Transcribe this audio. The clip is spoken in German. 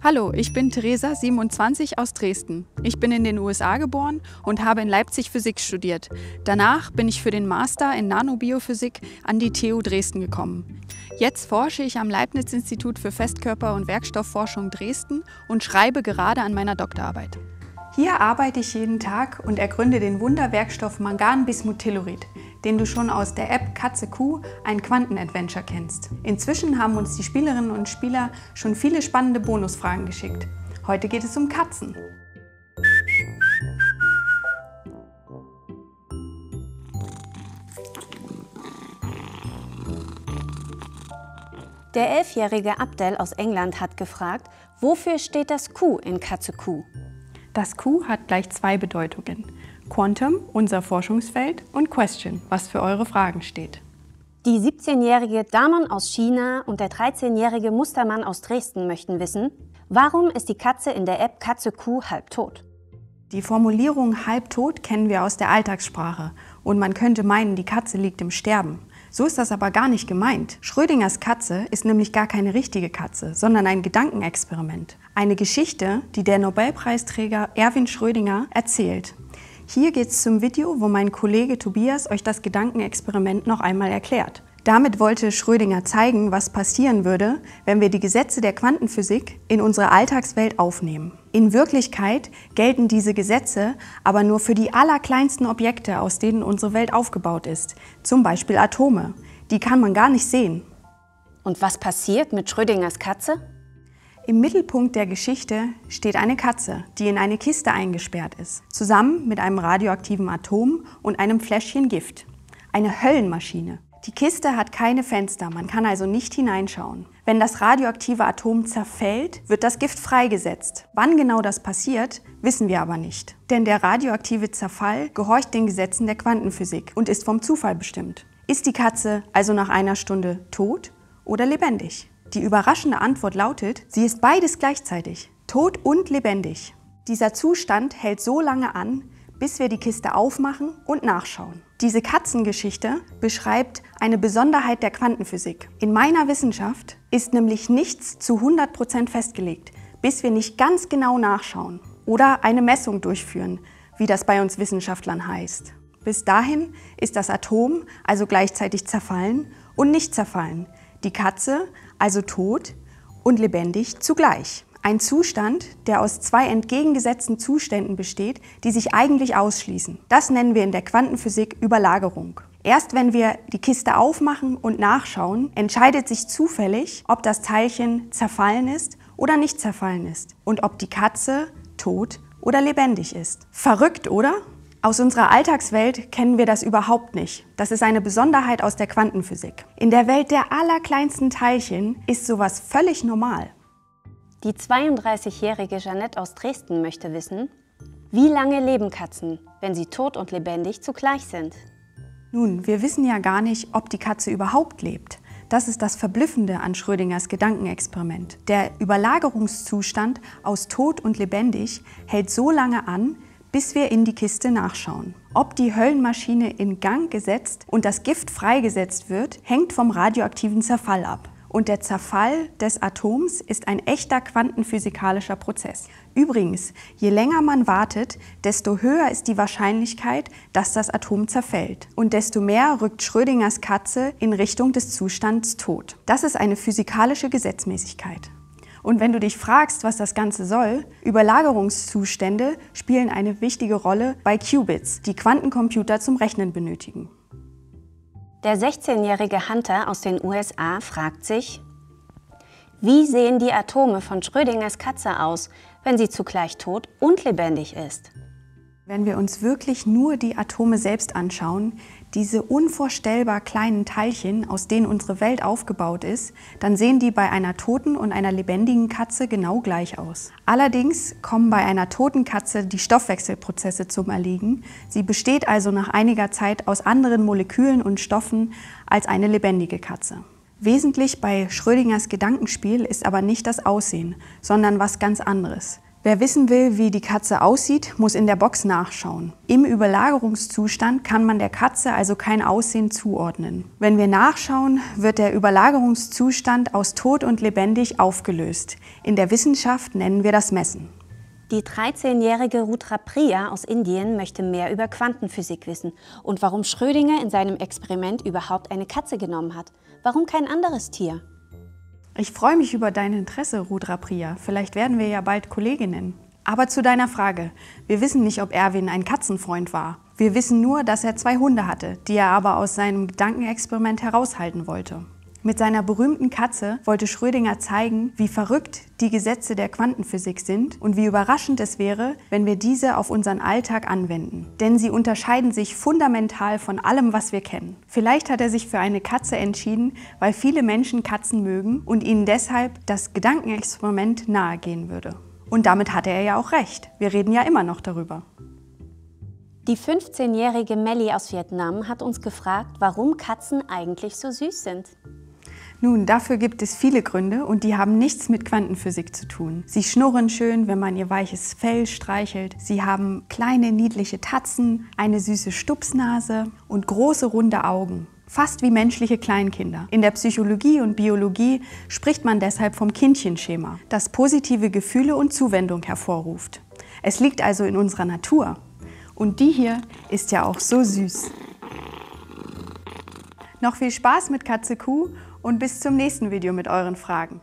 Hallo, ich bin Theresa, 27, aus Dresden. Ich bin in den USA geboren und habe in Leipzig Physik studiert. Danach bin ich für den Master in Nanobiophysik an die TU Dresden gekommen. Jetzt forsche ich am Leibniz-Institut für Festkörper- und Werkstoffforschung Dresden und schreibe gerade an meiner Doktorarbeit. Hier arbeite ich jeden Tag und ergründe den Wunderwerkstoff Mangan-Bismuth-Tellurid, den du schon aus der App Katze-Kuh, ein Quantenadventure, kennst. Inzwischen haben uns die Spielerinnen und Spieler schon viele spannende Bonusfragen geschickt. Heute geht es um Katzen. Der 11-jährige Abdel aus England hat gefragt, wofür steht das Q in Katze-Kuh? Das Q hat gleich zwei Bedeutungen. Quantum, unser Forschungsfeld, und Question, was für eure Fragen steht. Die 17-jährige Damon aus China und der 13-jährige Mustermann aus Dresden möchten wissen, warum ist die Katze in der App Katze-Kuh halbtot? Die Formulierung halbtot kennen wir aus der Alltagssprache und man könnte meinen, die Katze liegt im Sterben. So ist das aber gar nicht gemeint. Schrödingers Katze ist nämlich gar keine richtige Katze, sondern ein Gedankenexperiment. Eine Geschichte, die der Nobelpreisträger Erwin Schrödinger erzählt. Hier geht's zum Video, wo mein Kollege Tobias euch das Gedankenexperiment noch einmal erklärt. Damit wollte Schrödinger zeigen, was passieren würde, wenn wir die Gesetze der Quantenphysik in unsere Alltagswelt aufnehmen. In Wirklichkeit gelten diese Gesetze aber nur für die allerkleinsten Objekte, aus denen unsere Welt aufgebaut ist. Zum Beispiel Atome. Die kann man gar nicht sehen. Und was passiert mit Schrödingers Katze? Im Mittelpunkt der Geschichte steht eine Katze, die in eine Kiste eingesperrt ist, zusammen mit einem radioaktiven Atom und einem Fläschchen Gift. Eine Höllenmaschine. Die Kiste hat keine Fenster, man kann also nicht hineinschauen. Wenn das radioaktive Atom zerfällt, wird das Gift freigesetzt. Wann genau das passiert, wissen wir aber nicht. Denn der radioaktive Zerfall gehorcht den Gesetzen der Quantenphysik und ist vom Zufall bestimmt. Ist die Katze also nach einer Stunde tot oder lebendig? Die überraschende Antwort lautet, sie ist beides gleichzeitig, tot und lebendig. Dieser Zustand hält so lange an, bis wir die Kiste aufmachen und nachschauen. Diese Katzengeschichte beschreibt eine Besonderheit der Quantenphysik. In meiner Wissenschaft ist nämlich nichts zu 100% festgelegt, bis wir nicht ganz genau nachschauen oder eine Messung durchführen, wie das bei uns Wissenschaftlern heißt. Bis dahin ist das Atom also gleichzeitig zerfallen und nicht zerfallen, die Katze also tot und lebendig zugleich. Ein Zustand, der aus zwei entgegengesetzten Zuständen besteht, die sich eigentlich ausschließen. Das nennen wir in der Quantenphysik Überlagerung. Erst wenn wir die Kiste aufmachen und nachschauen, entscheidet sich zufällig, ob das Teilchen zerfallen ist oder nicht zerfallen ist und ob die Katze tot oder lebendig ist. Verrückt, oder? Aus unserer Alltagswelt kennen wir das überhaupt nicht. Das ist eine Besonderheit aus der Quantenphysik. In der Welt der allerkleinsten Teilchen ist sowas völlig normal. Die 32-jährige Jeanette aus Dresden möchte wissen, wie lange leben Katzen, wenn sie tot und lebendig zugleich sind? Nun, wir wissen ja gar nicht, ob die Katze überhaupt lebt. Das ist das Verblüffende an Schrödingers Gedankenexperiment. Der Überlagerungszustand aus tot und lebendig hält so lange an, bis wir in die Kiste nachschauen. Ob die Höllenmaschine in Gang gesetzt und das Gift freigesetzt wird, hängt vom radioaktiven Zerfall ab. Und der Zerfall des Atoms ist ein echter quantenphysikalischer Prozess. Übrigens, je länger man wartet, desto höher ist die Wahrscheinlichkeit, dass das Atom zerfällt. Und desto mehr rückt Schrödingers Katze in Richtung des Zustands tot. Das ist eine physikalische Gesetzmäßigkeit. Und wenn du dich fragst, was das Ganze soll, Überlagerungszustände spielen eine wichtige Rolle bei Qubits, die Quantencomputer zum Rechnen benötigen. Der 16-jährige Hunter aus den USA fragt sich, wie sehen die Atome von Schrödingers Katze aus, wenn sie zugleich tot und lebendig ist? Wenn wir uns wirklich nur die Atome selbst anschauen, diese unvorstellbar kleinen Teilchen, aus denen unsere Welt aufgebaut ist, dann sehen die bei einer toten und einer lebendigen Katze genau gleich aus. Allerdings kommen bei einer toten Katze die Stoffwechselprozesse zum Erliegen. Sie besteht also nach einiger Zeit aus anderen Molekülen und Stoffen als eine lebendige Katze. Wesentlich bei Schrödingers Gedankenspiel ist aber nicht das Aussehen, sondern was ganz anderes. Wer wissen will, wie die Katze aussieht, muss in der Box nachschauen. Im Überlagerungszustand kann man der Katze also kein Aussehen zuordnen. Wenn wir nachschauen, wird der Überlagerungszustand aus tot und lebendig aufgelöst. In der Wissenschaft nennen wir das Messen. Die 13-jährige Rudrapriya aus Indien möchte mehr über Quantenphysik wissen und warum Schrödinger in seinem Experiment überhaupt eine Katze genommen hat. Warum kein anderes Tier? Ich freue mich über dein Interesse, Rudrapriya. Vielleicht werden wir ja bald Kolleginnen. Aber zu deiner Frage. Wir wissen nicht, ob Erwin ein Katzenfreund war. Wir wissen nur, dass er 2 Hunde hatte, die er aber aus seinem Gedankenexperiment heraushalten wollte. Mit seiner berühmten Katze wollte Schrödinger zeigen, wie verrückt die Gesetze der Quantenphysik sind und wie überraschend es wäre, wenn wir diese auf unseren Alltag anwenden. Denn sie unterscheiden sich fundamental von allem, was wir kennen. Vielleicht hat er sich für eine Katze entschieden, weil viele Menschen Katzen mögen und ihnen deshalb das Gedankenexperiment nahegehen würde. Und damit hatte er ja auch recht. Wir reden ja immer noch darüber. Die 15-jährige Melli aus Vietnam hat uns gefragt, warum Katzen eigentlich so süß sind. Nun, dafür gibt es viele Gründe und die haben nichts mit Quantenphysik zu tun. Sie schnurren schön, wenn man ihr weiches Fell streichelt. Sie haben kleine, niedliche Tatzen, eine süße Stupsnase und große, runde Augen. Fast wie menschliche Kleinkinder. In der Psychologie und Biologie spricht man deshalb vom Kindchenschema, das positive Gefühle und Zuwendung hervorruft. Es liegt also in unserer Natur. Und die hier ist ja auch so süß. Noch viel Spaß mit Katze Kuh und bis zum nächsten Video mit euren Fragen.